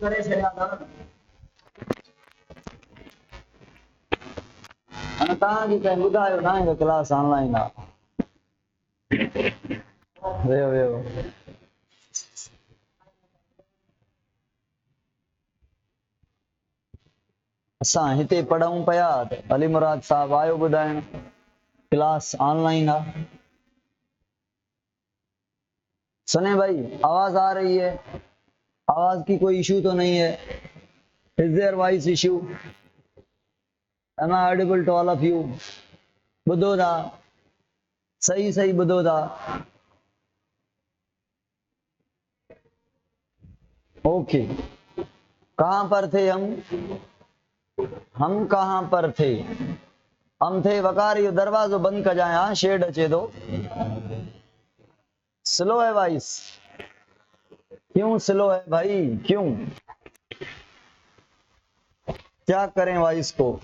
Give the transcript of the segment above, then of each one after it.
करे छे अने तव्हांजी कंहिं ॿुधायो न आहे क्लास ऑनलाइन आहे। वेहो वेहो असां हिते पढ़ूं पिया अली मुराद साहब आयो ॿुधाइण क्लास ऑनलाइन आहे। सुने भाई आवाज आ रही है? आवाज की कोई इशू तो नहीं है? Is there voice issue? Am I audible to all of you? ॿुधो था? सही सही ॿुधो था? ओके। कहाँ पर थे हम कहाँ पर थे? हम थे वकार यो दरवाजो बंद कर जाए। हाँ शेड अचे तो स्लो है वॉइस। क्यों स्लो है भाई? क्यों? क्या करें वॉइस को?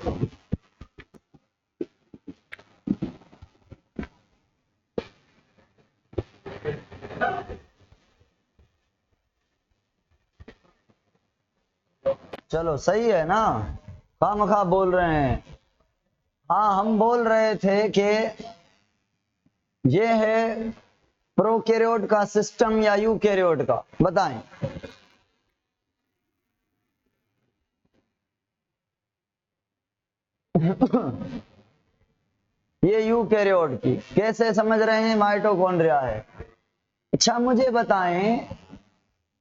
चलो सही है ना? खामखा बोल रहे हैं। हाँ हम बोल रहे थे कि ये है प्रोकैरियोट का सिस्टम या यूकैरियोट का, बताएं। ये यूकैरियोट की कैसे समझ रहे हैं? माइटोकॉन्ड्रिया है। अच्छा मुझे बताएं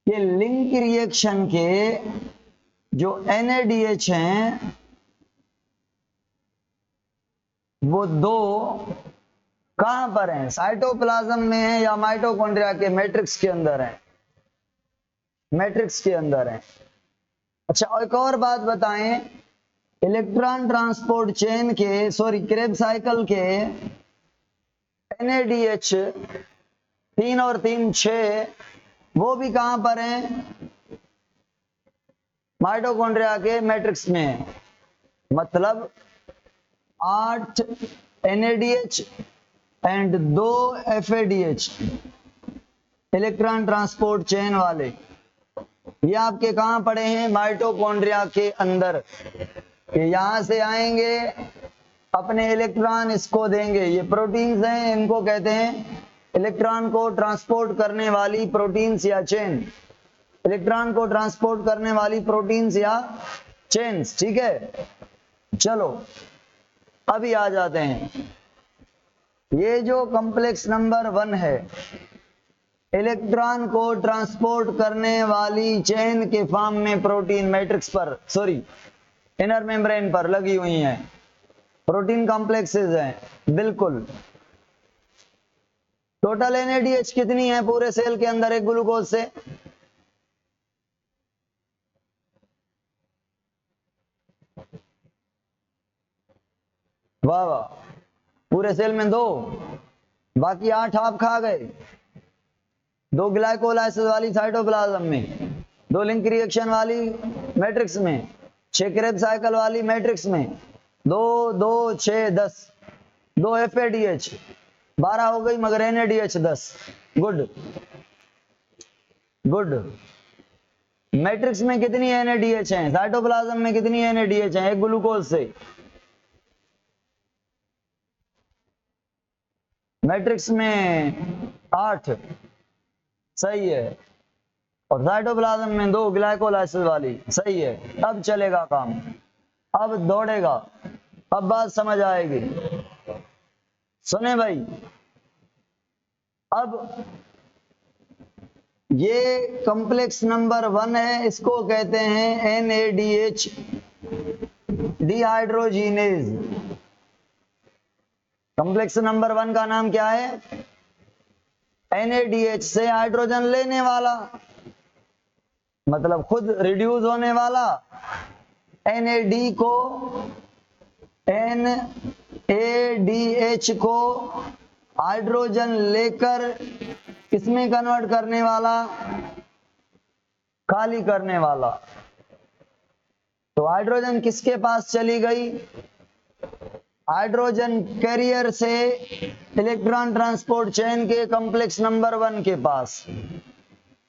कि लिंक रिएक्शन के जो NADH हैं वो दो कहां पर हैं? साइटोप्लाज्म में है या माइटोकॉन्ड्रिया के मैट्रिक्स के अंदर है? मैट्रिक्स के अंदर है। अच्छा एक और बात बताएं, इलेक्ट्रॉन ट्रांसपोर्ट चेन के क्रेब्स साइकिल के NADH 3 और 3 6 वो भी कहां पर हैं? माइटोकॉन्ड्रिया के मैट्रिक्स में है। मतलब 8 NADH and 2 FADH electron transport chain वाले, ये आपके कहां पड़े हैं? माइटोकॉन्ड्रिया के अंदर। ये यहां से आएंगे, अपने इलेक्ट्रॉन इसको देंगे। ये प्रोटीन्स हैं, इनको कहते हैं इलेक्ट्रॉन को ट्रांसपोर्ट करने वाली प्रोटीन्स या चेन। इलेक्ट्रॉन को ट्रांसपोर्ट करने वाली प्रोटीन्स या चेन्स, ठीक है। चलो अभी आ जाते हैं। ये जो कॉम्प्लेक्स नंबर 1 है, इलेक्ट्रॉन को ट्रांसपोर्ट करने वाली चेन के फॉर्म में प्रोटीन मैट्रिक्स पर इनर मेम्ब्रेन पर लगी हुई हैं। प्रोटीन कॉम्प्लेक्सेस हैं बिल्कुल। टोटल NADH कितनी है पूरे सेल के अंदर एक ग्लूकोज से? वाह वाह, पूरे सेल में 2, बाकी 8 आप खा गए। 2 ग्लाइकोलाइसिस वाली साइटोप्लाज्म में, 2 लिंक रिएक्शन वाली मैट्रिक्स में, 6 क्रेब्स साइकिल वाली मैट्रिक्स में, 2 2 6 10, 2 FADH 12 हो गई, मगर NADH 10। Good good. मैट्रिक्स में कितनी NADH हैं? साइटोप्लाज्म में कितनी NADH हैं एक ग्लूकोज से? मैट्रिक्स में 8, सही है। और साइटोप्लाज्म में 2 ग्लाइकोलाइसिस वाली, सही है। अब चलेगा काम, अब दौड़ेगा, अब बात समझ आएगी। सुने भाई, अब ये कॉम्प्लेक्स नंबर 1 है, इसको कहते हैं NADH डिहाइड्रोजिनेज। कॉम्प्लेक्स नंबर 1 का नाम क्या है? NADH से हाइड्रोजन लेने वाला, मतलब खुद रिड्यूस होने वाला। NAD को NADH को हाइड्रोजन लेकर किसमें कन्वर्ट करने वाला? खाली करने वाला। तो हाइड्रोजन किसके पास चली गई? हाइड्रोजन कैरियर से इलेक्ट्रॉन ट्रांसपोर्ट चेन के कॉम्प्लेक्स नंबर 1 के पास।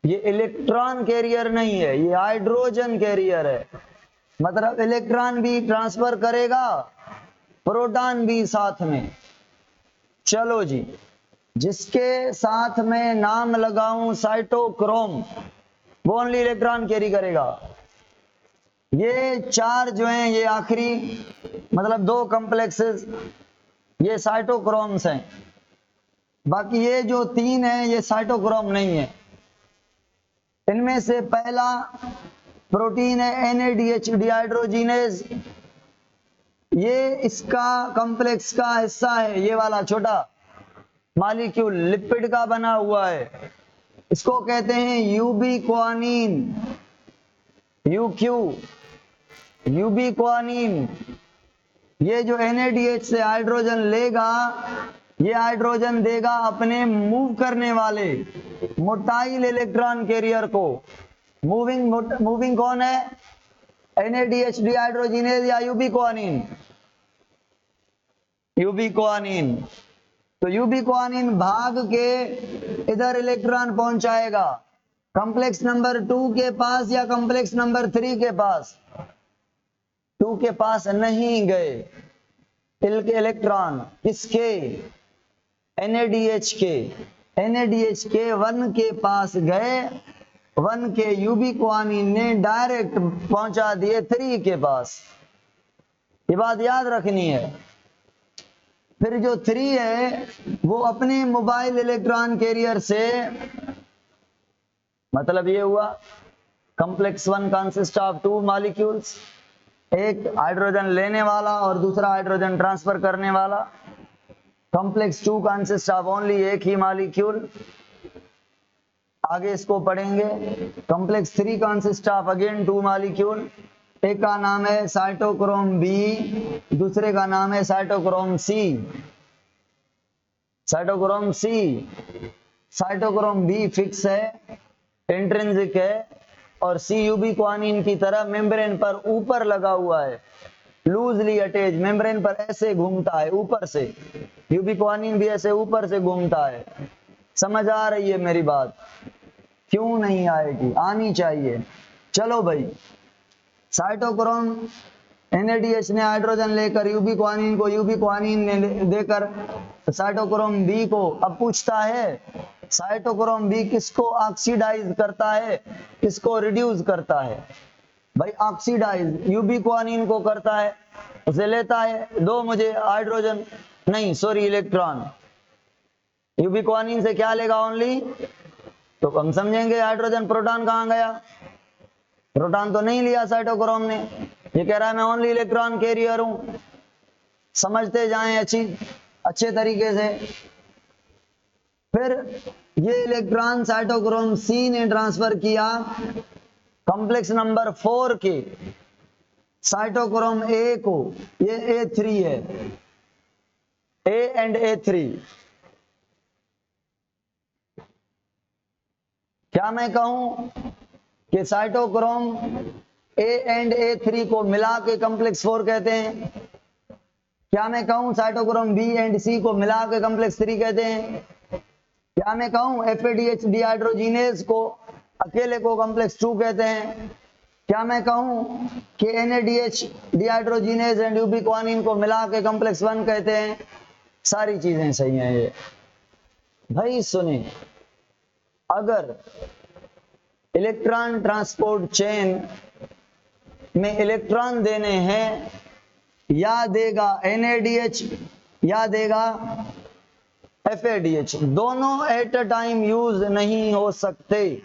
ये इलेक्ट्रॉन कैरियर नहीं है, ये हाइड्रोजन कैरियर है। मतलब इलेक्ट्रॉन भी ट्रांसफर करेगा, प्रोटॉन भी साथ में। चलो जी, जिसके साथ में नाम लगाऊं साइटोक्रोम, वो ओनली इलेक्ट्रॉन कैरी करेगा। ये चार जो हैं ये आखिरी, मतलब दो कॉम्प्लेक्सेस, ये साइटोक्रोम्स हैं। बाकी ये जो तीन हैं ये साइटोक्रोम नहीं है। इनमें से पहला प्रोटीन है NADH डिहाइड्रोजिनेज, ये इसका कॉम्प्लेक्स का हिस्सा है, ये वाला छोटा मॉलिक्यूल लिपिड का बना हुआ है। इसको कहते हैं यूबीक्वानिन, UQ, यूबीक्वानिन। ये जो NADH से हाइड्रोजन लेगा, ये हाइड्रोजन देगा अपने मूव करने वाले मोटाइल इलेक्ट्रॉन कैरियर को। मूविंग कौन है? NADH डिहाइड्रोजिनेज या यूबीक्वानिन? यूबीक्वानिन। तो यूबीक्वानिन भाग के इधर इलेक्ट्रॉन पहुंचाएगा कॉम्प्लेक्स नंबर 2 के पास या कॉम्प्लेक्स नंबर 3 के पास। 2 के पास नहीं गए इलेक्ट्रॉन, किसके? NADH के। NADH के 1 के पास गए, 1 के यूबीक्वानिन ने डायरेक्ट पहुंचा दिए 3 के पास। ये बात याद रखनी है। फिर जो 3 है वो अपने मोबाइल इलेक्ट्रॉन कैरियर से, मतलब ये हुआ कॉम्प्लेक्स 1 कंसिस्ट ऑफ 2 मॉलिक्यूल्स, एक हाइड्रोजन लेने वाला और दूसरा हाइड्रोजन ट्रांसफर करने वाला। कॉम्प्लेक्स 2 कंसिस्ट ऑफ ओनली एक ही मॉलिक्यूल। आगे इसको पढ़ेंगे। Complex 3 consist of again 2 molecule, एक का नाम है साइटोक्रोम B, दूसरे का नाम है cytochrome C। Cytochrome C, cytochrome B fix है, इंट्रिंसिक है, और C यूबीक्वानिन की तरह मेम्ब्रेन पर ऊपर लगा हुआ है, लूजली अटैच, मेम्ब्रेन पर ऐसे घूमता है ऊपर से। यूबीक्वानिन भी ऐसे ऊपर से घूमता है। समझ आ रही है मेरी बात? क्यों नहीं आएगी? आनी चाहिए। चलो भाई, साइटोक्रोम NADH ने हाइड्रोजन लेकर यूबीक्वानिन को, यूबीक्वानिन ने देकर साइटोक्रोम B को। अब पूछता है साइटोक्रोम B किसको ऑक्सीडाइज करता है, किसको रिड्यूस करता है? भाई ऑक्सीडाइज यूबीक्वानिन को करता है, उसे लेता है, दो मुझे हाइड्रोजन, नहीं सॉरी इलेक्ट्रॉन। यूबीक्वानिन से क्या लेगा? ओनली, तो हम समझेंगे हाइड्रोजन। प्रोटॉन कहां गया? प्रोटॉन तो नहीं लिया साइटोक्रोम ने। ये कह रहा है मैं ओनली इलेक्ट्रॉन कैरियर हूं। समझते जाएं अच्छे तरीके से। फिर ये इलेक्ट्रॉन साइटोक्रोम C ने ट्रांसफर किया कॉम्प्लेक्स नंबर 4 के साइटोक्रोम A को, ये A3 है, A एंड A3। क्या मैं कहूं कि साइटोक्रोम A एंड A3 को मिला के कॉम्प्लेक्स 4 कहते हैं? क्या मैं कहूं साइटोक्रोम B एंड C को मिला के कॉम्प्लेक्स 3 कहते हैं? क्या मैं कहूं FADH डिहाइड्रोजिनेज को अकेले को कॉम्प्लेक्स 2 कहते हैं? क्या मैं कहूं कि NADH डिहाइड्रोजिनेज एंड यूबीक्वानिन को मिला के कॉम्प्लेक्स 1 कहते हैं? सारी चीजें सही हैं ये। भाई सुने, अगर इलेक्ट्रॉन ट्रांसपोर्ट चेन में इलेक्ट्रॉन देने हैं, या देगा NADH या देगा FADH, दोनों एट अ टाइम यूज नहीं हो सकते।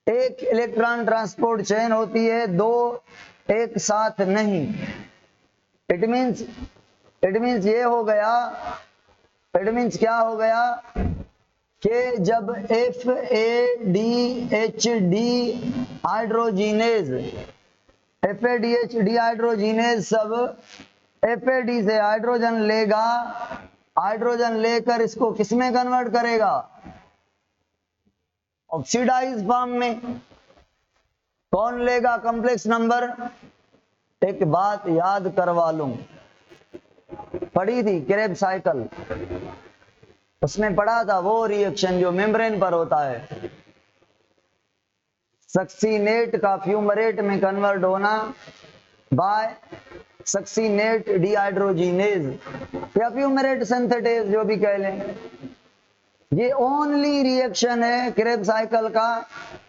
एक इलेक्ट्रॉन ट्रांसपोर्ट चेन होती है, दो एक साथ नहीं। इट मीन्स ये हो गया, इट मीन्स क्या हो गया कि जब FADH हाइड्रोजिनेज, FADH डिहाइड्रोजिनेज सब FAD से हाइड्रोजन लेगा, हाइड्रोजन लेकर इसको किसमें कन्वर्ट करेगा? ऑक्सीडाइज फॉर्म में। कौन लेगा? Complex number. एक बात याद करवा लूं, पढ़ी थी क्रेब साइकिल, उसमें पढ़ा था वो रिएक्शन जो मेम्ब्रेन पर होता है। सक्सीनेट का फ्यूमरेट में कन्वर्ट होना बाय सक्सीनेट डिहाइड्रोजिनेज या फ्यूमरेट सिंथेटेज, जो भी कह लें। ये ओनली रिएक्शन है क्रेब्स साइकिल का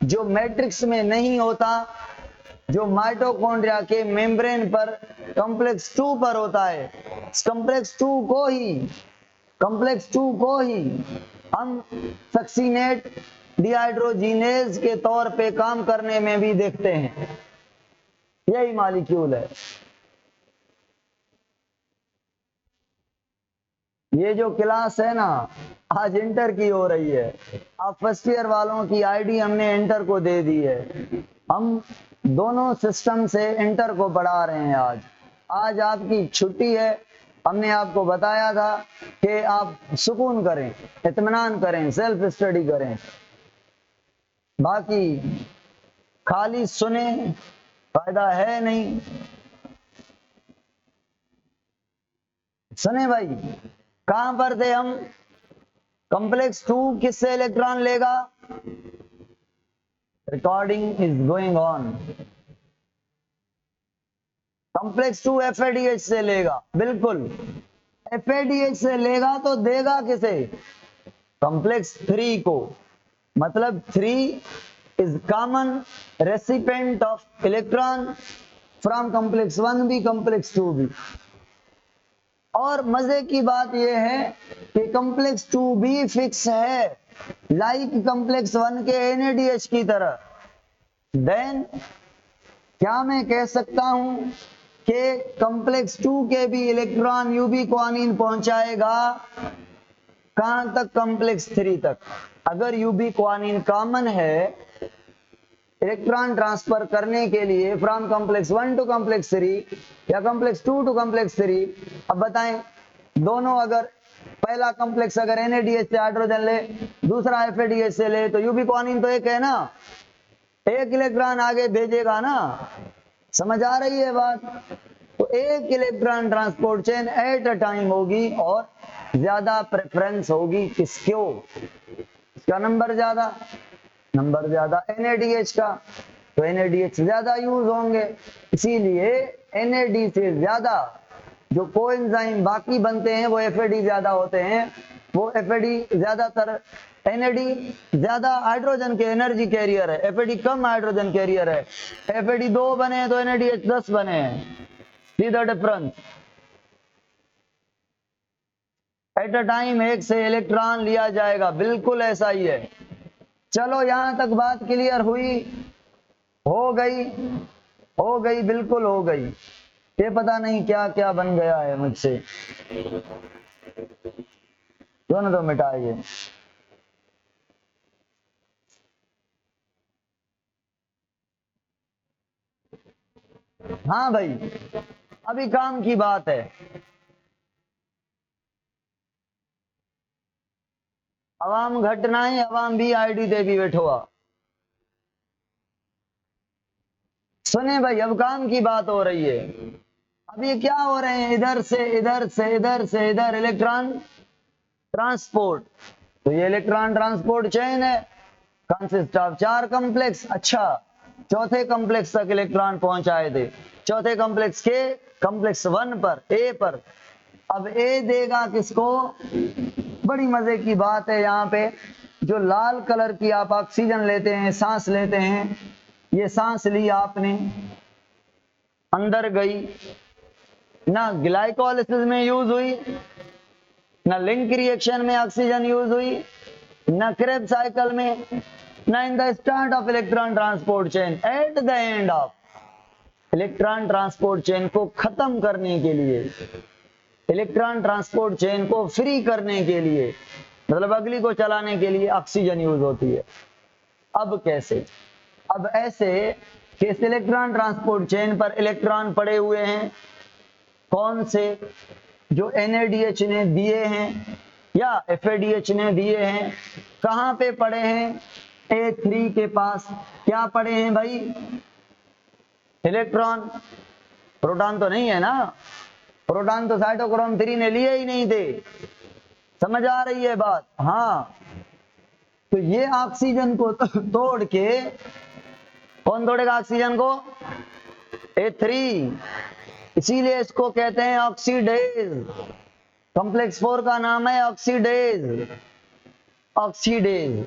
जो मैट्रिक्स में नहीं होता, जो माइटोकॉन्ड्रिया के मेम्ब्रेन पर कॉम्प्लेक्स 2 पर होता है। कॉम्प्लेक्स 2 को ही हम सक्सीनेट डिहाइड्रोजिनेज के तौर पे काम करने में भी देखते हैं। यही मॉलिक्यूल है। ये जो क्लास है ना, आज इंटर की हो रही है। अब फर्स्ट ईयर वालों की आईडी हमने इंटर को दे दी है। हम दोनों सिस्टम से इंटर को पढ़ा रहे हैं। आज आपकी छुट्टी है। हमने आपको बताया था कि आप सुकून करें, इत्मीनान करें, सेल्फ स्टडी करें, बाकी खाली सुने फायदा है नहीं। सुने भाई, कहां पर थे हम? कॉम्प्लेक्स 2 किससे इलेक्ट्रॉन लेगा? Recording is going on. Complex 2 FADH से लेगा, बिल्कुल। FADH से लेगा तो देगा किसे? कॉम्प्लेक्स 3 को। मतलब 3 is common recipient of electron from complex 1 भी, कॉम्प्लेक्स 2 भी। और मजे की बात यह है कि कॉम्प्लेक्स 2 भी फिक्स है, लाइक कॉम्प्लेक्स 1 के NADH की तरह। देन क्या मैं कह सकता हूं कि कॉम्प्लेक्स 2 के भी इलेक्ट्रॉन यूबीक्वानिन पहुंचाएगा कहां तक? कॉम्प्लेक्स 3 तक। अगर यूबीक्वानिन कॉमन है इलेक्ट्रॉन ट्रांसफर करने के लिए फ्रॉम कॉम्प्लेक्स 1 टू कॉम्प्लेक्स 3 या कॉम्प्लेक्स 2 टू कॉम्प्लेक्स 3, अब बताएं दोनों, अगर पहला कॉम्प्लेक्स अगर NADH से हाइड्रोजन ले, दूसरा FADH से ले, तो यूबीक्वानिन तो एक है ना, एक इलेक्ट्रॉन आगे भेजेगा ना। समझ आ रही है बात? तो एक electron transport chain at a time होगी और ज्यादा प्रेफरेंस होगी किसको? इसका नंबर ज्यादा NADH का, तो NADH ज्यादा यूज होंगे। इसीलिए NAD से ज्यादा जो कोएंजाइम बाकी बनते हैं वो FAD ज्यादा होते हैं। वो FAD ज्यादातर, NAD ज्यादा हाइड्रोजन के एनर्जी कैरियर है, FAD कम हाइड्रोजन कैरियर है। FAD 2 बने तो NADH 10 बने। See the difference? At a time एक से इलेक्ट्रॉन लिया जाएगा, बिल्कुल ऐसा ही है। चलो यहां तक बात क्लियर हुई? हो गई, बिल्कुल हो गई। ये पता नहीं क्या क्या बन गया है मुझसे, दोनों तो मिटाइए। हाँ भाई, अभी काम की बात है। अवाम घटना ही अवाम भी आईडी दे भी बैठोआ। सुने भाई, अब काम की बात हो रही है। अब ये क्या हो रहे हैं? इधर से इधर से इधर से इधर इलेक्ट्रॉन ट्रांसपोर्ट। तो ये इलेक्ट्रॉन ट्रांसपोर्ट चेन है, कंसिस्ट ऑफ 4 कॉम्प्लेक्स। अच्छा, चौथे कॉम्प्लेक्स तक इलेक्ट्रॉन पहुंचाए थे, चौथे कॉम्प्लेक्स के कॉम्प्लेक्स 1 पर, ए पर। अब ए देगा किसको? बड़ी मजे की बात है यहाँ पे, जो लाल कलर की आप ऑक्सीजन लेते हैं, सांस लेते हैं, ये सांस ली आपने, अंदर गई ना, ग्लाइकोलिसिस में यूज हुई ना, लिंक रिएक्शन में ऑक्सीजन यूज हुई ना, क्रेब्स साइकिल में ना, in the start of electron transport chain. At the end of electron transport chain को खत्म करने के लिए, इलेक्ट्रॉन ट्रांसपोर्ट चेन को फ्री करने के लिए, मतलब अगली को चलाने के लिए ऑक्सीजन यूज होती है। अब कैसे? अब ऐसे कि इस इलेक्ट्रॉन ट्रांसपोर्ट चेन पर इलेक्ट्रॉन पड़े हुए हैं, कौन से? जो NADH ने दिए हैं या FADH ने दिए हैं। कहां पे पड़े हैं? A3 के पास। क्या पड़े हैं भाई? इलेक्ट्रॉन। प्रोटॉन तो नहीं है ना, प्रोटॉन तो साइटोक्रोम 3 ने लिए ही नहीं थे। समझ आ रही है बात? हाँ, तो ये ऑक्सीजन को तोड़ के कौन तोड़ेगा ऑक्सीजन को? A3। इसीलिए इसको कहते हैं ऑक्सीडेज। कॉम्प्लेक्स 4 का नाम है ऑक्सीडेज। ऑक्सीडेज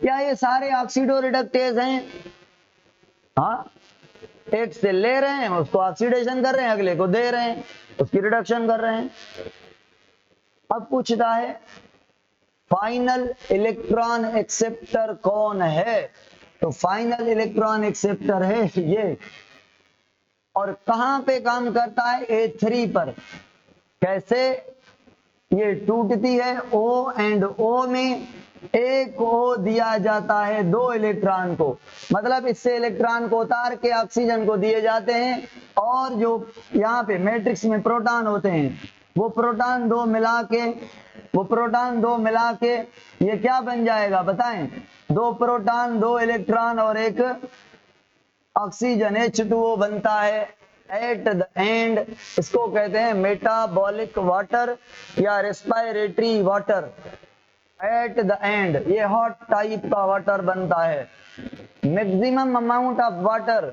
क्या ये सारे ऑक्सीडो रिडक्टेज हैं? हाँ, एक से ले रहे हैं उसको ऑक्सीडेशन कर रहे हैं, अगले को दे रहे हैं उसकी रिडक्शन कर रहे हैं। अब पूछता है फाइनल इलेक्ट्रॉन एक्सेप्टर कौन है? तो फाइनल इलेक्ट्रॉन एक्सेप्टर है ये। और कहां पे काम करता है? A3 पर। कैसे? ये टूटती है O एंड O में एक O दिया जाता है 2 इलेक्ट्रॉन को, मतलब इससे इलेक्ट्रॉन को उतार के ऑक्सीजन को दिए जाते हैं। और जो यहाँ पे मैट्रिक्स में प्रोटॉन होते हैं वो प्रोटॉन 2 मिला के ये क्या बन जाएगा बताएं? 2 प्रोटॉन 2 इलेक्ट्रॉन और एक ऑक्सीजन H2O बनता है। एट द एंड इसको कहते हैं मेटाबॉलिक वाटर या respiratory water. At the end ये हॉट टाइप का वाटर बनता है। Maximum amount of water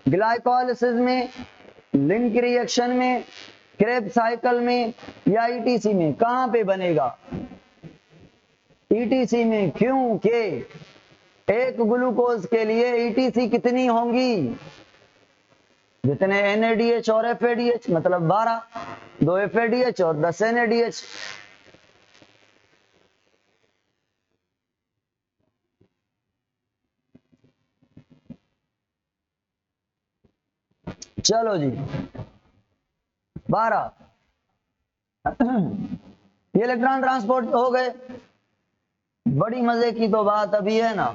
glycolysis में, लिंक रिएक्शन में, क्रेब्स साइकिल में या ईटीसी में कहां पे बनेगा? ईटीसी में। क्योंकि एक ग्लूकोज के लिए ईटीसी कितनी होंगी? जितने NADH और FADH, मतलब 12, 2 FADH और 10 NADH। चलो जी 12। ये इलेक्ट्रॉन ट्रांसपोर्ट हो गए। बड़ी मजे की तो बात अभी है ना,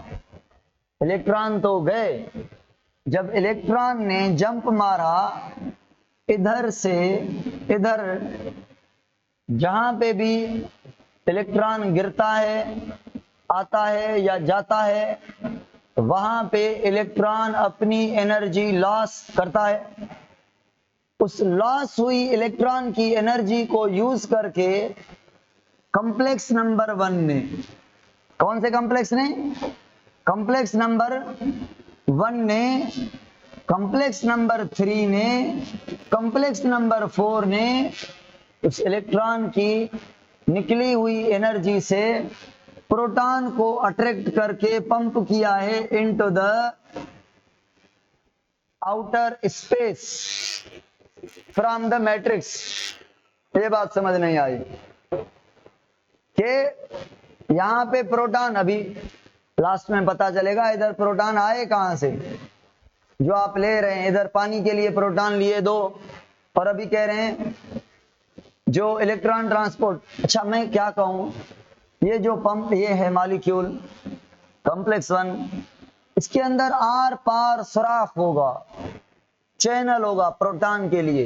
इलेक्ट्रॉन तो गए। जब इलेक्ट्रॉन ने जंप मारा इधर से इधर, जहां पे भी इलेक्ट्रॉन गिरता है, आता है या जाता है, वहां पे इलेक्ट्रॉन अपनी एनर्जी लॉस करता है। उस लॉस हुई इलेक्ट्रॉन की एनर्जी को यूज करके कॉम्प्लेक्स नंबर 1 ने, कौन से कॉम्प्लेक्स ने? कॉम्प्लेक्स नंबर 1 ने, कॉम्प्लेक्स नंबर 3 ने, कॉम्प्लेक्स नंबर 4 ने उस इलेक्ट्रॉन की निकली हुई एनर्जी से प्रोटॉन को अट्रैक्ट करके पंप किया है into the outer space from the matrix. ये बात समझ नहीं आई कि यहां पे प्रोटॉन, अभी लास्ट में पता चलेगा इधर प्रोटॉन आए कहां से, जो आप ले रहे हैं। इधर पानी के लिए प्रोटॉन लिए 2 और अभी कह रहे हैं जो इलेक्ट्रॉन ट्रांसपोर्ट। अच्छा मैं क्या कहूं, ये जो पंप ये है मॉलिक्यूल कॉम्प्लेक्स 1, इसके अंदर आर पार सुराख होगा, चैनल होगा प्रोटॉन के लिए,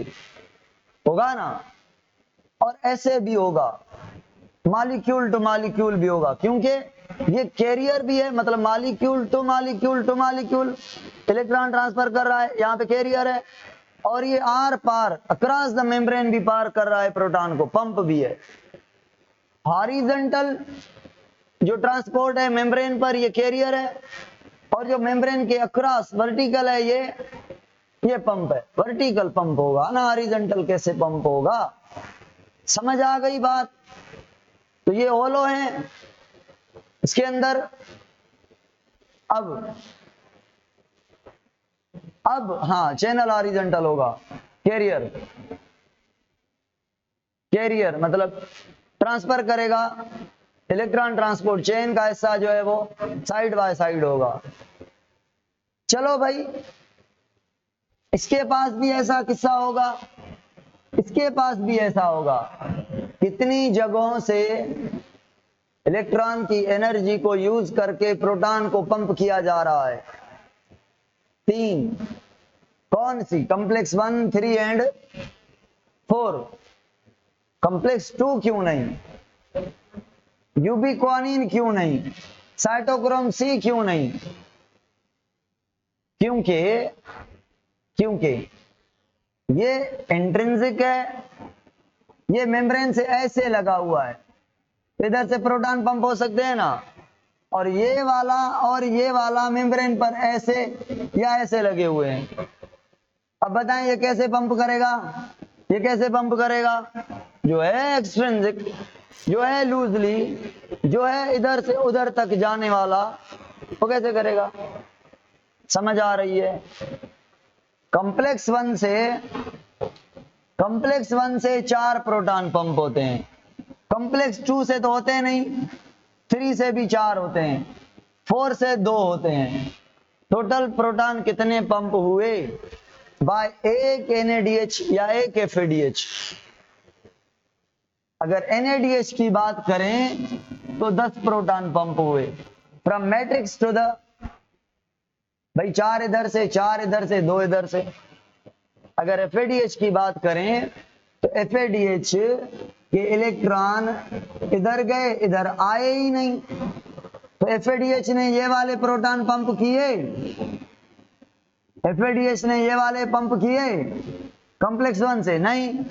होगा ना? और ऐसे भी होगा, मॉलिक्यूल टू मॉलिक्यूल भी होगा, क्योंकि ये कैरियर भी है, मतलब molecule to molecule to molecule electron transfer कर रहा है, यहाँ पे कैरियर है। और ये आर पार अक्रॉस द मेम्ब्रेन भी पार कर रहा है प्रोटॉन को, पंप भी है। हॉरिजॉन्टल जो ट्रांसपोर्ट है मेम्ब्रेन पर, ये कैरियर है, और जो मेम्ब्रेन के अक्रॉस वर्टिकल है ये पंप है। वर्टिकल पंप होगा ना, हॉरिजॉन्टल कैसे पंप होगा? समझ आ गई बात? तो ये होलो है, इसके अंदर अब हाँ चैनल हॉरिजॉन्टल होगा। कैरियर मतलब ट्रांसफर करेगा, इलेक्ट्रॉन ट्रांसपोर्ट चेन का हिस्सा जो है वो साइड बाय साइड होगा। चलो भाई, इसके पास भी ऐसा किस्सा होगा, इसके पास भी ऐसा होगा। कितनी जगहों से इलेक्ट्रॉन की एनर्जी को यूज करके प्रोटॉन को पंप किया जा रहा है? 3। कौन सी? Complex 1, 3 and 4। कॉम्प्लेक्स 2 क्यों नहीं? यूबिक्वानिन क्यों नहीं? साइटोक्रोम C क्यों नहीं? क्योंकि ये इंट्रिंसिक है, ये मेम्ब्रेन से ऐसे लगा हुआ है, इधर से प्रोटॉन पंप हो सकते हैं ना, और ये वाला मेम्ब्रेन पर ऐसे या ऐसे लगे हुए हैं। अब बताएं ये कैसे पंप करेगा, ये कैसे पंप करेगा? जो है एक्सट्रिंसिक, जो है लूजली, जो है इधर से उधर तक जाने वाला, वो कैसे करेगा? समझ आ रही है? कॉम्प्लेक्स वन से 4 प्रोटॉन पंप होते हैं, कॉम्प्लेक्स 2 से तो होते नहीं, 3 से भी 4 होते हैं, 4 से 2 होते हैं। टोटल प्रोटॉन कितने पंप हुए बाय एक NADH या एक FADH? अगर NADH की बात करें तो 10 प्रोटॉन पंप हुए फ्रॉम मैट्रिक्स टू द, भाई 4 इधर से, 4 इधर से, 2 इधर से। अगर FADH की बात करें तो FADH के इलेक्ट्रॉन इधर गए, इधर आए ही नहीं, तो FADH ने ये वाले प्रोटॉन पंप किए, FADH ने ये वाले पंप किए कॉम्प्लेक्स 1 से? नहीं।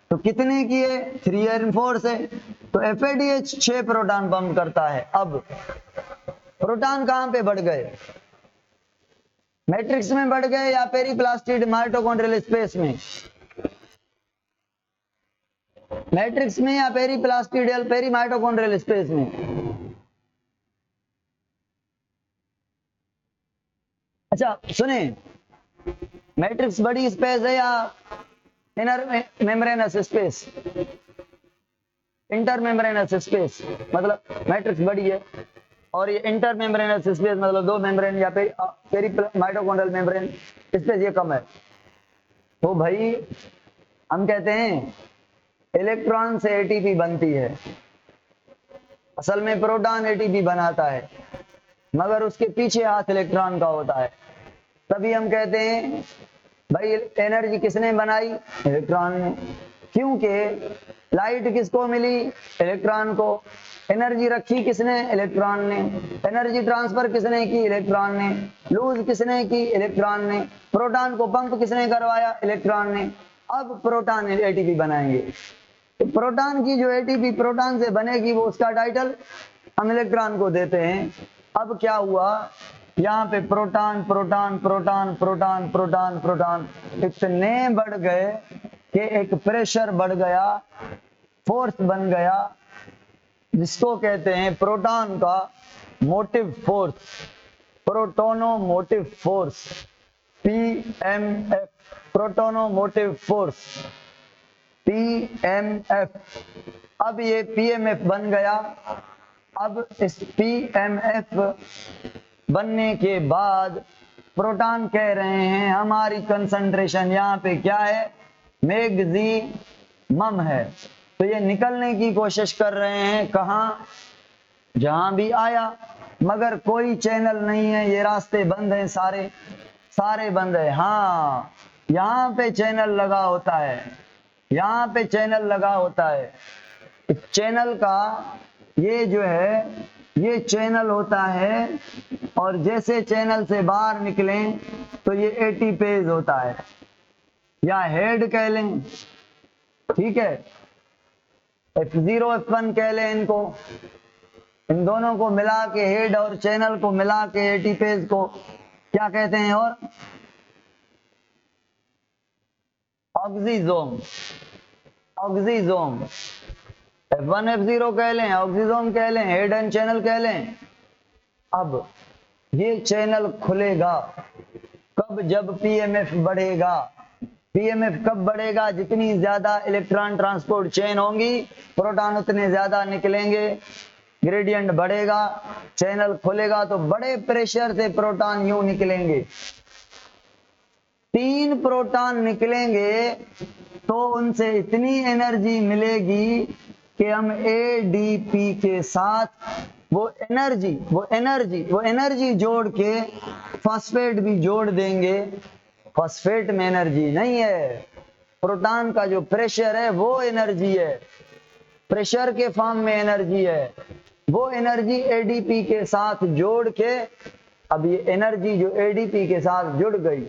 तो कितने किए? 3 और 4 से। तो FADH 6 प्रोटॉन पंप करता है। अब प्रोटॉन कहां पे बढ़ गए? मैट्रिक्स में बढ़ गए या पेरीप्लास्टिड माइटोकॉन्ड्रियल स्पेस में? मैट्रिक्स में या पेरीप्लास्टिडियल पेरी माइटोकॉन्ड्रियल स्पेस में? अच्छा सुने, मैट्रिक्स बड़ी स्पेस है या inner membranes space? Inter membranes space, मतलब मैट्रिक्स बड़ी है और ये इंटर मेम्ब्रेनस स्पेस मतलब 2 मेम्ब्रेन या पेरी माइटोकॉन्ड्रियल मेम्ब्रेन स्पेस ये कम है। तो भाई हम कहते हैं इलेक्ट्रॉन से ATP बनती है, असल में प्रोटॉन ATP बनाता है, मगर उसके पीछे हाथ इलेक्ट्रॉन का होता है। तभी हम कहते हैं भाई एनर्जी किसने बनाई? इलेक्ट्रॉन ने। क्योंकि लाइट किसको मिली? इलेक्ट्रॉन को। एनर्जी रखी किसने? इलेक्ट्रॉन ने। एनर्जी ट्रांसफर किसने की? इलेक्ट्रॉन ने। लूज किसने की? इलेक्ट्रॉन ने। प्रोटॉन को पंप किसने करवाया? इलेक्ट्रॉन ने। अब प्रोटॉन ATP बनाएंगे, तो प्रोटॉन की जो ATP प्रोटॉन से बनेगी वो उसका टाइटल हम इलेक्ट्रॉन को देते हैं। अब क्या हुआ, यहाँ पे proton proton proton proton proton proton इतने बढ़ गए कि एक प्रेशर बढ़ गया, फोर्स बन गया, जिसको कहते हैं प्रोटॉन का motive force, proton motive force, PMF, proton motive force, PMF। अब ये PMF बन गया। अब इस PMF बनने के बाद प्रोटॉन कह रहे हैं हमारी कंसंट्रेशन यहाँ पे क्या है? मैक्सिमम है। तो ये निकलने की कोशिश कर रहे हैं, कहाँ? जहां भी आया, मगर कोई चैनल नहीं है, ये रास्ते बंद हैं, सारे बंद है। हाँ, यहाँ पे चैनल लगा होता है, यहाँ पे चैनल लगा होता है। इस चैनल का ये जो है ये चैनल होता है, और जैसे चैनल से बाहर निकलें तो ये AT पेज होता है या हेड कह लें, ठीक है, F0 F1 कह लें इनको। इन दोनों को मिला के, हेड और चैनल को मिला के AT पेज को क्या कहते हैं? और ऑक्सीजोम, ऑक्सीजोम। F1 F0 कह लें, ऑक्सीजोम कह लें, हेड एंड चैनल कह लें। अब ये चैनल खुलेगा कब? जब PMF बढ़ेगा। PMF कब बढ़ेगा? जितनी ज्यादा इलेक्ट्रॉन ट्रांसपोर्ट चेन होंगी, प्रोटॉन उतने ज्यादा निकलेंगे, ग्रेडियंट बढ़ेगा, चैनल खुलेगा, तो बड़े प्रेशर से प्रोटॉन यूं निकलेंगे। 3 प्रोटॉन निकलेंगे तो उनसे इतनी एनर्जी मिलेगी कि हम ADP के साथ वो एनर्जी जोड़ के फॉस्फेट भी जोड़ देंगे। फॉस्फेट में एनर्जी नहीं है, प्रोटॉन का जो प्रेशर है वो एनर्जी है, प्रेशर के फॉर्म में एनर्जी है। वो एनर्जी ADP के साथ जोड़ के, अब ये एनर्जी जो ADP के साथ जुड़ गई,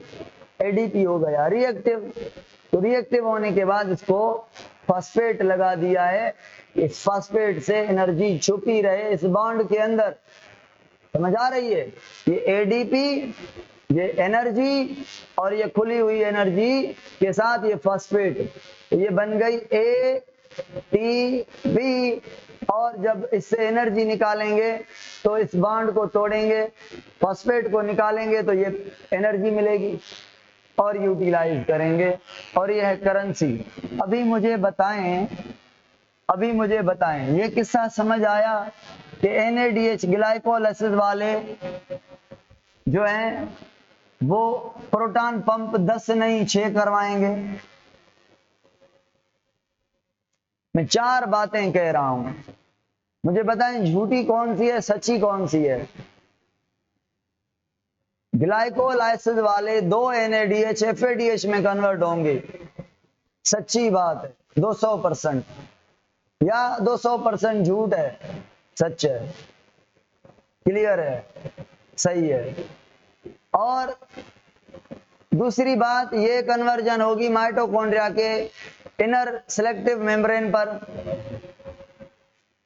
ADP हो गया रिएक्टिव। तो रिएक्टिव होने के बाद इसको फॉस्फेट लगा दिया है। इस फॉस्फेट से एनर्जी छुपी रहे इस बॉन्ड के अंदर, समझ आ रही है? ये एडीपी, ये एनर्जी, और ये खुली हुई एनर्जी के साथ ये फॉस्फेट, ये बन गई ATP। और जब इससे एनर्जी निकालेंगे तो इस बॉन्ड को तोड़ेंगे, फॉस्फेट को निकालेंगे तो ये एनर्जी मिलेगी और यूटिलाइज करेंगे, और ये है करेंसी। अभी मुझे बताएं ये किस्सा समझ आया कि NADH ग्लाइकोलाइसिस वाले जो हैं वो प्रोटॉन पंप 10 नहीं 6 करवाएंगे। मैं 4 बातें कह रहा हूं, मुझे बताएं झूठी कौन सी है, सच्ची कौन सी है। ग्लाइकोलाइसिस वाले 2 NADH FADH में कन्वर्ट होंगे, सच्ची बात है 200%, या 200% झूठ है, सच है, क्लियर है, सही है। और दूसरी बात, ये कन्वर्जन होगी माइटोकॉन्ड्रिया के इनर सेलेक्टिव मेम्ब्रेन पर,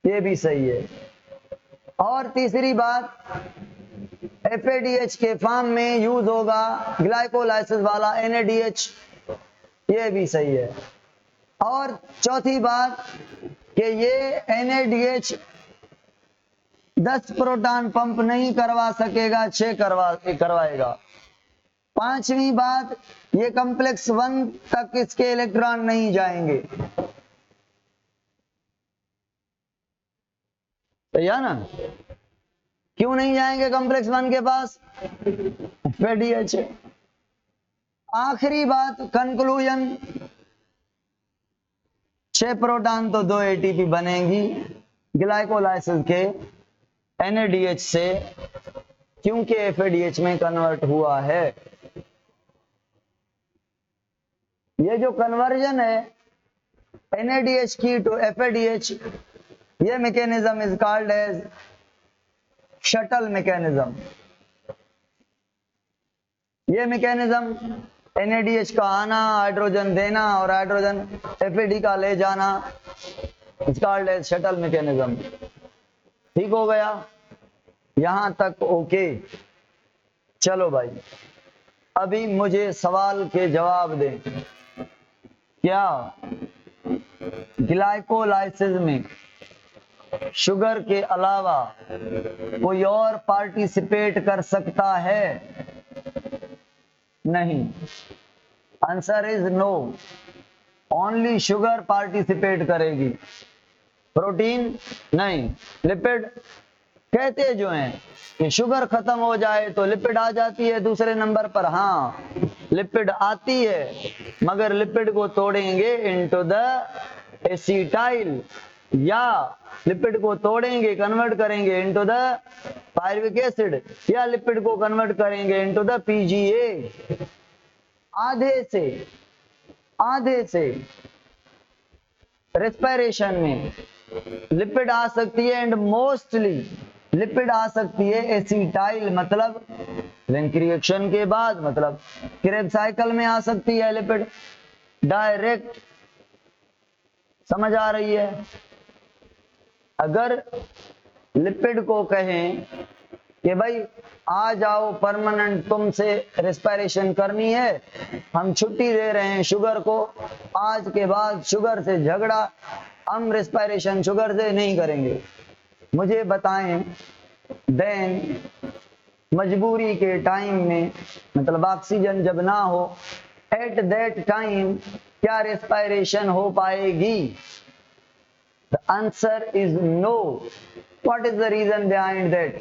ये भी सही है। और तीसरी बात, FADH के फॉर्म में यूज होगा ग्लाइकोलाइसिस वाला NADH, ये भी सही है। और चौथी बात कि ये NADH 10 प्रोटॉन पंप नहीं करवा सकेगा, 6 करवाएगा। पांचवी बात, ये कॉम्प्लेक्स 1 तक इसके इलेक्ट्रॉन नहीं जाएंगे, सही है ना? क्यों नहीं जाएंगे कॉम्प्लेक्स 1 के पास? FADH। आखिरी बात, कंक्लूजन, 6 प्रोटॉन तो 2 ATP बनेंगी ग्लाइकोलाइसिस के NADH से, क्योंकि FADH में कन्वर्ट हुआ है। ये जो कन्वर्जन है NADH की टू FADH, ये mechanism is called as shuttle mechanism. ये मैकेनिज्म NADH का आना, हाइड्रोजन देना और हाइड्रोजन FAD का ले जाना, is called as shuttle mechanism. ठीक हो गया यहां तक? ओके, चलो भाई अभी मुझे सवाल के जवाब दें। क्या ग्लाइकोलाइसिस में शुगर के अलावा कोई और पार्टिसिपेट कर सकता है? नहीं, answer is no, only sugar participate करेगी, प्रोटीन नहीं। लिपिड कहते जो हैं कि शुगर खत्म हो जाए तो लिपिड आ जाती है दूसरे नंबर पर। हाँ, लिपिड आती है, मगर लिपिड को तोड़ेंगे इनटू द एसिटाइल, या लिपिड को तोड़ेंगे, कन्वर्ट करेंगे इनटू द पायरुविक एसिड, या लिपिड को कन्वर्ट करेंगे इनटू द PGA। आधे से रेस्पिरेशन में लिपिड आ सकती है, एंड मोस्टली लिपिड आ सकती है एसिटाइल, मतलब लिंक रिएक्शन के बाद, मतलब क्रेब्स साइकिल में आ सकती है लिपिड डायरेक्ट। समझ आ रही है? अगर लिपिड को कहें कि भाई आ जाओ परमानेंट, तुमसे रेस्पिरेशन करनी है, हम छुट्टी दे रहे हैं शुगर को, आज के बाद शुगर से झगड़ा, हम रेस्पिरेशन शुगर से नहीं करेंगे, मुझे बताएं देन मजबूरी के टाइम में, मतलब ऑक्सीजन जब ना हो, एट दैट टाइम क्या रेस्पिरेशन हो पाएगी? The answer is no. What is the reason behind that?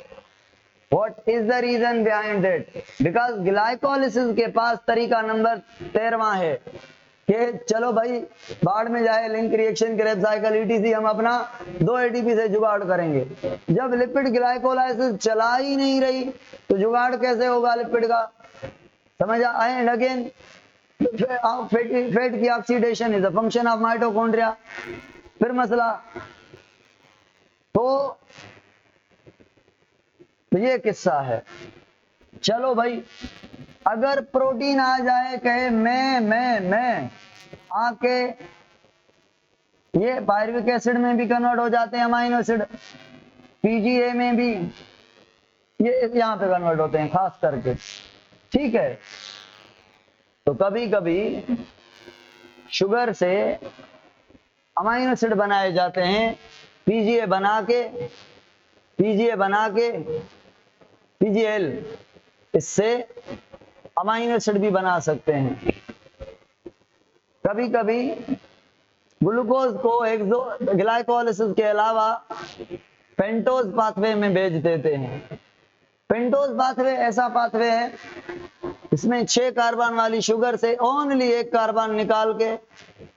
What is the reason behind that? Because glycolysis के पास तरीका नंबर 13वां है कि चलो भाई बाढ़ में जाए, link reaction, Krebs cycle, ETC, हम अपना 2 ATP से जुगाड़ करेंगे। जब लिपिड ग्लाइकोलाइसिस चला ही नहीं रही तो जुगाड़ कैसे होगा लिपिड का? समझ आए? एंड अगेन फैट की oxidation is a function of mitochondria. फिर मसला तो ये किस्सा है। चलो भाई, अगर प्रोटीन आ जाए, कहे मैं आके, ये पायरुविक एसिड में भी कन्वर्ट हो जाते हैं अमाइनो एसिड, PGA में भी, ये यहाँ पे कन्वर्ट होते हैं खास करके, ठीक है। तो कभी कभी शुगर से अमाइनो एसिड बनाए जाते हैं, पीजीए बना के पीजीएल, इससे अमाइनो एसिड भी बना सकते हैं। कभी कभी ग्लूकोज को ग्लाइकोलाइसिस के अलावा पेंटोज पाथवे में भेज देते हैं। पेंटोज पाथवे ऐसा पाथवे है इसमें 6 कार्बन वाली शुगर से ओनली 1 कार्बन निकाल के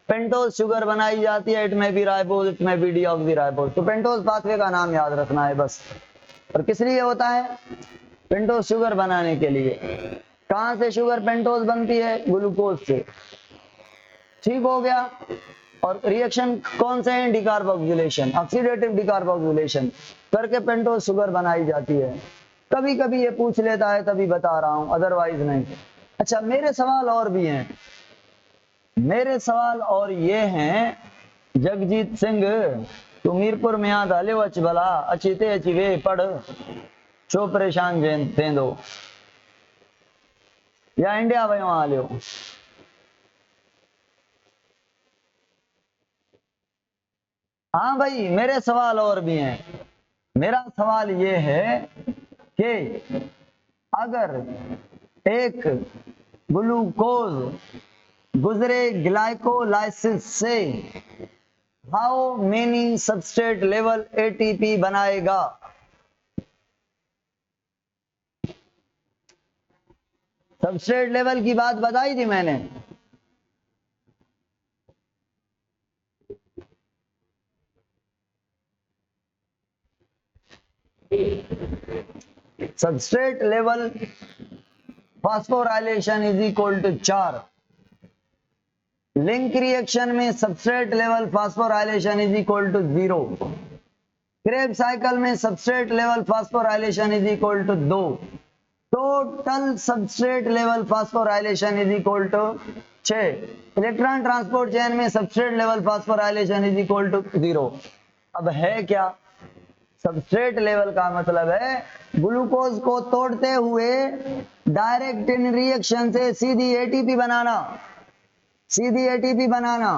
पेंटोज शुगर बनाई जाती है। इट में बी राइबोज, इट में बी डीऑक्सीराइबोज। तो पेंटोज पाथवे का नाम याद रखना है बस। और किस लिए होता है? पेंटोज शुगर बनाने के लिए। कहां से शुगर पेंटोज बनती है? ग्लूकोज से। ठीक हो गया। और रिएक्शन कौन से हैं? डिकार्बोक्सिलेशन, ऑक्सीडेटिव डिकार्बोक्सिलेशन करके पेंटोज शुगर बनाई जाती है। कभी कभी ये पूछ लेता है तभी बता रहा हूं, अदरवाइज नहीं। अच्छा, मेरे सवाल और भी हैं। मेरे सवाल और ये हैं, जगजीत सिंह तू मीरपुर में आ धाले वच भला अचिते अचिवे पढ़ चो परेशान दो या इंडिया भाई वहां लियो। हाँ भाई, मेरे सवाल और भी हैं। मेरा सवाल ये है कि अगर एक ग्लूकोज गुजरे ग्लाइकोलाइसिस से, how many substrate level ATP बनाएगा? सबस्ट्रेट लेवल की बात बताई थी मैंने। Substrate level phosphorylation is equal to 4। Link reaction में substrate level phosphorylation is equal to 0। Krebs cycle में substrate level phosphorylation is equal to 2। Total substrate level phosphorylation is equal to 6। Electron transport chain में substrate level phosphorylation is equal to 0। अब है क्या? Substrate level का मतलब है glucose को तोड़ते हुए डायरेक्ट इन रिएक्शन से सीधी एटीपी बनाना, सीधी एटीपी बनाना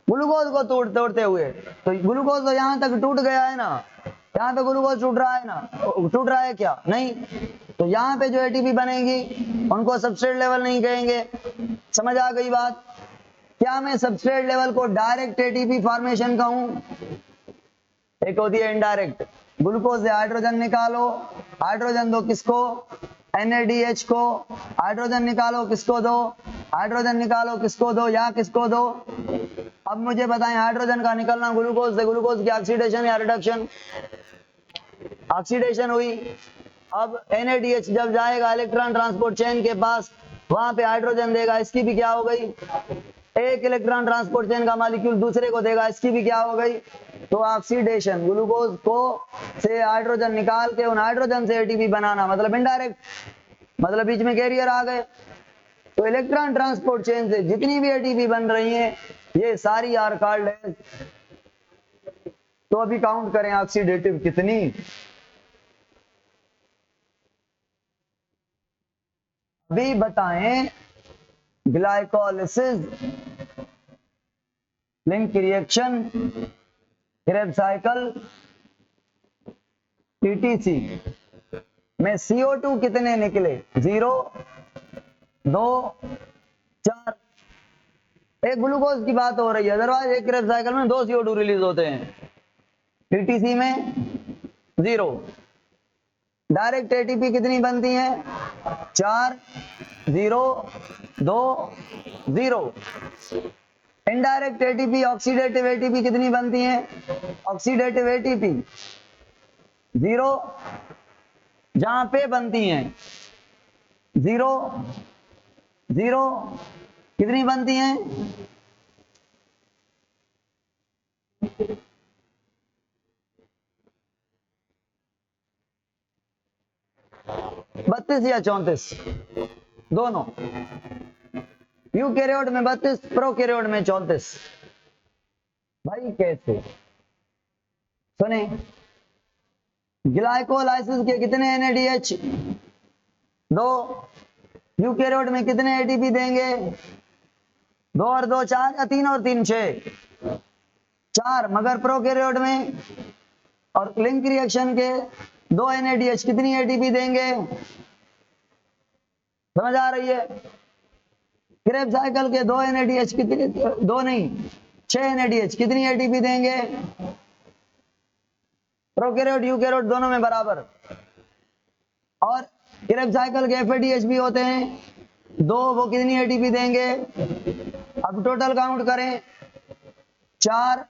ग्लूकोज को तोड़ते हुए। तो ग्लूकोज तो यहां तक टूट गया है ना, यहाँ पे ग्लूकोज टूट रहा है ना, टूट रहा है क्या? नहीं। तो यहाँ पे जो एटीपी बनेगी उनको सबस्ट्रेट लेवल नहीं कहेंगे। समझ आ गई बात? क्या मैं सबस्ट्रेट लेवल को डायरेक्ट एटीपी फॉर्मेशन कहूं? एक होती है इनडायरेक्ट, ग्लूकोज से हाइड्रोजन निकालो, हाइड्रोजन दो किसको? NADH को। हाइड्रोजन निकालो किसको दो? हाइड्रोजन निकालो किसको दो? या किसको दो? अब मुझे बताएं, हाइड्रोजन का निकलना ग्लूकोज से, ग्लूकोज की ऑक्सीडेशन या रिडक्शन? ऑक्सीडेशन हुई। अब NADH जब जाएगा इलेक्ट्रॉन ट्रांसपोर्ट चेन के पास, वहां पे हाइड्रोजन देगा, इसकी भी क्या हो गई? एक इलेक्ट्रॉन ट्रांसपोर्ट चेन का मॉलिक्यूल दूसरे को देगा, इसकी भी क्या हो गई? तो ऑक्सीडेशन, ग्लूकोज को से हाइड्रोजन निकाल के उन हाइड्रोजन से एटीपी बनाना, मतलब इनडायरेक्ट, मतलब बीच में कैरियर आ गए। तो इलेक्ट्रॉन ट्रांसपोर्ट चेन से जितनी भी एटीपी बन रही हैं ये सारी आर कॉल्ड है। तो अभी काउंट करें ऑक्सीडेटिव कितनी? अभी बताएं, glycolysis, link reaction, Krebs cycle, PTC में CO2 कितने निकले? 0, 2, 4। एक ग्लूकोज की बात हो रही है, अदरवाइज एक क्रेब्स साइकिल में 2 CO2 रिलीज होते हैं। PTC में 0। डायरेक्ट एटीपी कितनी बनती है? 4, 0, 2, 0। इनडायरेक्ट एटीपी, ऑक्सीडेटिव एटीपी कितनी बनती है? ऑक्सीडेटिव एटीपी 0, जहां पे बनती हैं 0, 0 कितनी बनती हैं? 32 या 34 दोनों। यूकैरियोट में 32, प्रोकैरियोट में 34। भाई कैसे? सुने, ग्लाइकोलाइसिस के कितने NADH? 2। यूकेरियोट में कितने ATP देंगे? 2 और 2 4 या 3 और 3 6? 4। मगर प्रोकैरियोट में और लिंक रिएक्शन के 2 NADH कितनी ATP देंगे? समझ आ रही है? क्रेब्स साइकिल के 2 NADH कितनी, 2 नहीं 6 NADH कितनी ATP देंगे? प्रोकैरियोट यूकेरियोट दोनों में बराबर। और क्रेब्स साइकिल के FADH भी होते हैं 2, वो कितनी ATP देंगे? अब टोटल काउंट करें, 4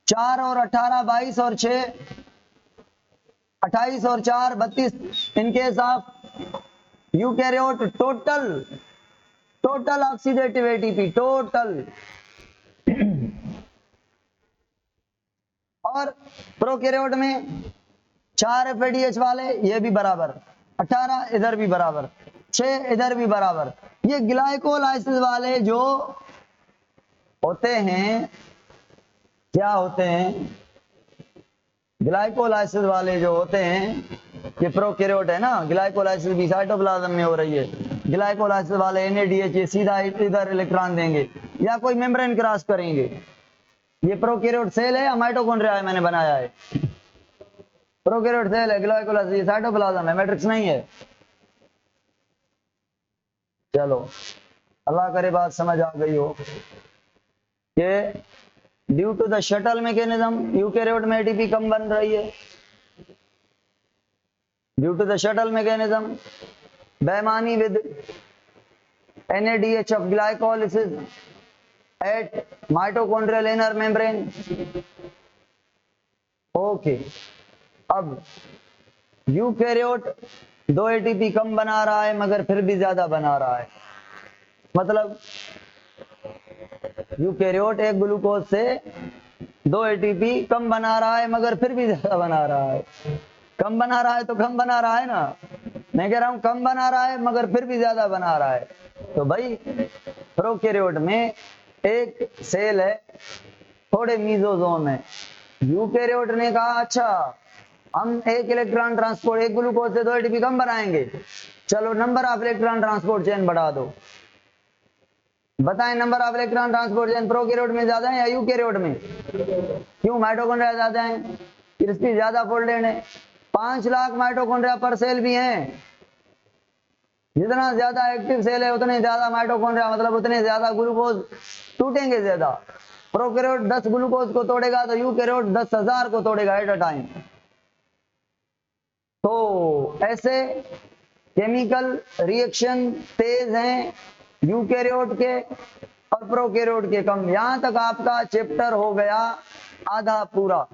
4 और 18 22 और 6 28 और 4 32 इनके साथ eukaryote total oxidative ATP total. और प्रोकैरियोट में 4 FADH वाले, ये भी बराबर, 18 इधर भी बराबर, 6 इधर भी बराबर। ये ग्लाइकोलाइसिस वाले जो होते हैं, क्या होते हैं? ग्लाइकोलाइसिस वाले जो होते हैं, ये प्रोकैरियोट है ना, ग्लाइकोलाइसिस भी साइटोप्लाज्म में हो रही है। ग्लाइकोलाइसिस वाले NADH सीधा इधर इलेक्ट्रॉन देंगे या कोई मेम्ब्रेन क्रॉस करेंगे। ये प्रोकैरियोट सेल है या माइटोकॉन्ड्रिया है? मैंने बनाया है प्रोकैरियोट सेल है, ग्लाइकोलाइसिस साइटोप्लाज्म है, मैट्रिक्स नहीं है। चलो अल्लाह करे बात समझ आ गई हो कि due to the shuttle mechanism eukaryote में ATP कम बन रही है। Due to the shuttle mechanism बेईमानी with NADH of glycolysis at mitochondrial inner membrane। Okay, अब यूकेरियोट 2 ATP कम बना रहा है मगर फिर भी ज्यादा बना रहा है। मतलब यूकेरियोट एक ग्लूकोज से 2 ATP कम बना रहा है मगर फिर भी ज्यादा बना रहा है। कम बना रहा है तो कम बना रहा है ना, मैं कह रहा हूं कम बना रहा है मगर फिर भी ज्यादा बना रहा है। तो भाई प्रोकैरियोट में एक सेल है, थोड़े मीजोजोम है। यूकेरियोट ने कहा अच्छा हम एक इलेक्ट्रॉन ट्रांसपोर्ट, एक ग्लूकोज से 2 ATP कम बनाएंगे, चलो number of electron transport chain बढ़ा दो। बताएं number of electron transport chain prokaryote में ज्यादा है या यूकेरियोट में? क्यों? माइटोकॉन्ड्रिया ज्यादा है, क्रिस्पी ज्यादा फोल्डेड है। 5 लाख माइटोकॉन्ड्रिया पर सेल भी हैं। जितना ज्यादा एक्टिव सेल है उतने ज्यादा माइटोकॉन्ड्रिया, मतलब उतने ज्यादा ग्लूकोज टूटेंगे ज्यादा। प्रोकैरियोट 10 ग्लूकोज को तोड़ेगा तो यूकेरियोट 10,000 को तोड़ेगा एट अ टाइम। तो ऐसे केमिकल रिएक्शन तेज हैं यूकेरियोट के और प्रोकैरियोट के कम। यहां तक आपका चैप्टर हो गया आधा पूरा,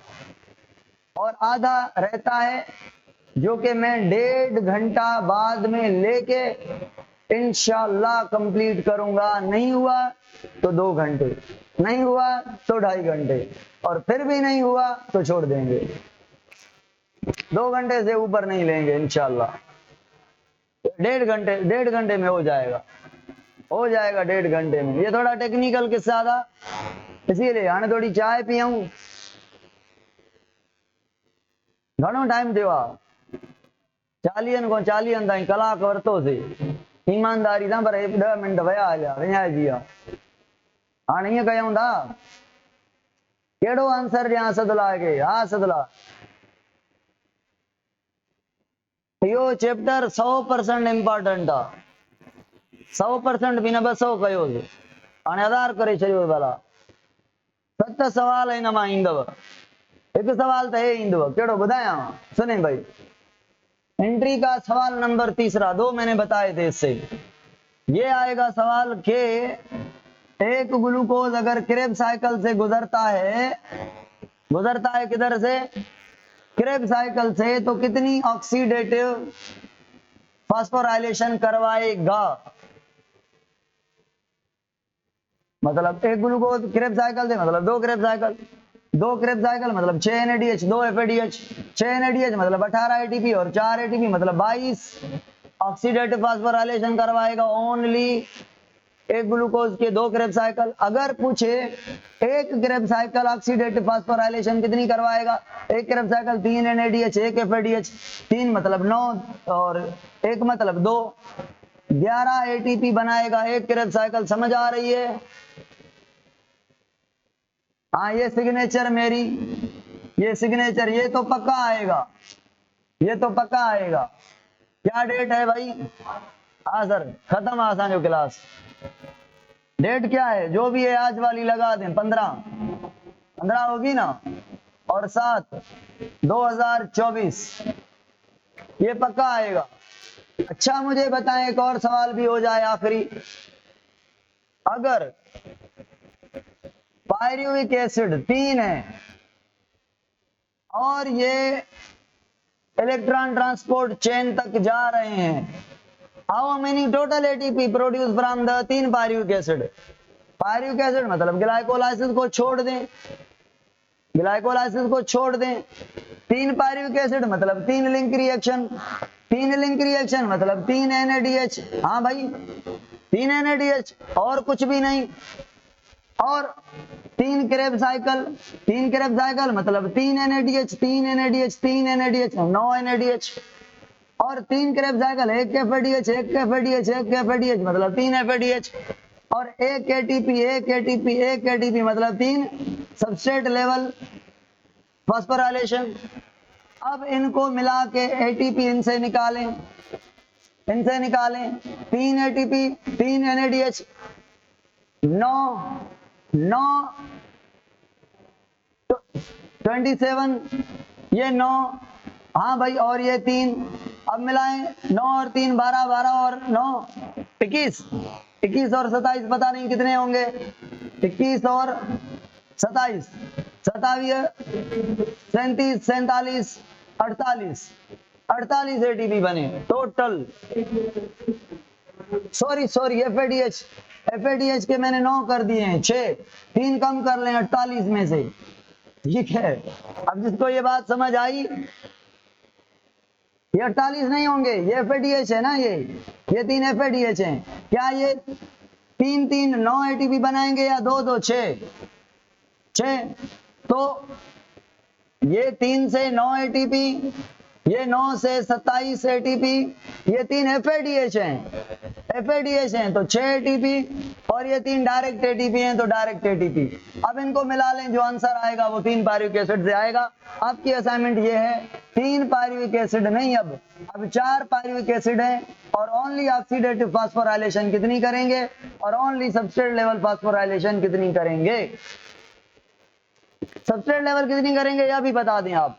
और आधा रहता है जो कि मैं 1.5 घंटा बाद में लेके इंशाल्लाह कंप्लीट करूंगा। नहीं हुआ तो 2 घंटे, नहीं हुआ तो 2.5 घंटे, और फिर भी नहीं हुआ तो छोड़ देंगे। 2 घंटे से ऊपर नहीं लेंगे इंशाल्लाह। 1.5 घंटे में हो जाएगा, हो जाएगा 1.5 घंटे में। ये थोड़ा टेक्निकल किस्सा था, इसीलिए हाणे थोड़ी चाय पियूं। घणो टाइम थियो आहे? 40 खां 40 ताईं कलाक वरितोसीं ईमानदारी सां, पर 10 मिंट विया हलिया विञाइजी विया। हाणे ईअं कयूं था, कहिड़ो आंसर ॾियां सदला खे? हा सदला, इहो चैप्टर 100% इम्पोर्टेंट आहे। 100% बि न 200 कयोसि, हाणे 1000 करे छॾियो भला। 7 सवाल हिन मां ईंदव, हिकु सवाल त हे ईंदव, कहिड़ो ॿुधायां सुने भाई। एंट्री का सवाल नंबर 3 2 मैंने बताए थे इससे। ये आएगा सवाल के एक ग्लूकोज अगर क्रेब्स साइकिल से गुजरता है किधर से? क्रेब्स साइकिल से, तो कितनी ऑक्सीडेटिव फास्फोराइलेशन करवाएगा? मतलब एक ग्लूकोज क्रेब्स साइकिल से मतलब 2 क्रेब्स साइकिल, 2 क्रेब्स साइकिल मतलब 6 NADH 2 FADH, 6 NADH मतलब 18 ATP और 4 ATP मतलब 22 ऑक्सीडेटिव फास्फोराइलेशन करवाएगा ओनली एक ग्लूकोज के 2 क्रेब्स साइकिल। अगर पूछे एक क्रेब्स साइकिल ऑक्सीडेटिव फास्फोराइलेशन कितनी करवाएगा, एक क्रेब्स साइकिल 3 NADH 1 FADH, 3 मतलब 9 और 1 मतलब 2, 11 ATP बनाएगा एक क्रेब्स साइकिल। समझ आ रही है? हाँ, ये सिग्नेचर मेरी, ये सिग्नेचर, ये तो पक्का आएगा, ये तो पक्का आएगा। क्या डेट है भाई? हाँ सर, खत्म आसान जो क्लास। डेट क्या है? जो भी है आज वाली लगा दें, 15 होगी ना, और 7/2024, ये पक्का आएगा। अच्छा मुझे बताएं, एक और सवाल भी हो जाए आखिरी। अगर पायरुविक एसिड 3 है और ये इलेक्ट्रॉन ट्रांसपोर्ट चेन तक जा रहे हैं, how many total ATP produce from the 3 pyruvic acid? Pyruvic acid मतलब ग्लाइकोलाइसिस को छोड़ दें, ग्लाइकोलाइसिस को छोड़ दें। 3 पायरुविक एसिड मतलब 3 लिंक रिएक्शन, 3 लिंक रिएक्शन मतलब 3 NADH। हाँ भाई, 3 NADH और कुछ भी नहीं। और 3 क्रेब साइकिल, 3 क्रेब साइकिल मतलब 3 NADH 3 NADH 3 NADH 9 NADH, और 3 Krebs cycle 1 FADH 1 FADH 1 FADH मतलब 3 FADH, और 1 ATP 1 ATP 1 ATP मतलब 3 सबस्ट्रेट लेवल फास्फोराइलेशन। अब इनको मिला के ATP इनसे निकालें, इनसे निकालें। 3 ATP 3 NADH 9 27, ये 9, हाँ भाई, और ये 3, अब मिलाएं 9 और 3 12, 12 और 9 21, 21 और 27 पता नहीं कितने होंगे, 21 और 27, 27 37 47 48, 48 ATP बने टोटल। सॉरी FADH के मैंने 9 कर दिए हैं, 6, 3 कम कर लें 48 में से, ठीक है। अब जिसको ये बात समझ आई, ये 48 नहीं होंगे, ये FADH है ना, ये 3 FADH हैं। क्या ये 3 3 9 ATP बनाएंगे या 2 2 6? तो ये 3 से 9 ATP, ये 9 से 27 ATP, ये 3 FADH हैं तो 6 ATP, और ये 3 डायरेक्ट ATP हैं तो डायरेक्ट ATP। अब इनको मिला लें, जो आंसर आएगा वो 3 पायरुविक एसिड से आएगा। आपकी असाइनमेंट ये है, 3 पायरुविक एसिड नहीं, अब 4 पायरुविक एसिड है, और ओनली ऑक्सीडेटिव फास्फोराइलेशन कितनी करेंगे, और ओनली सबस्ट्रेट लेवल फास्फोराइलेशन कितनी करेंगे। सबस्ट्रेट लेवल कितनी करेंगे यह भी बता दें आप।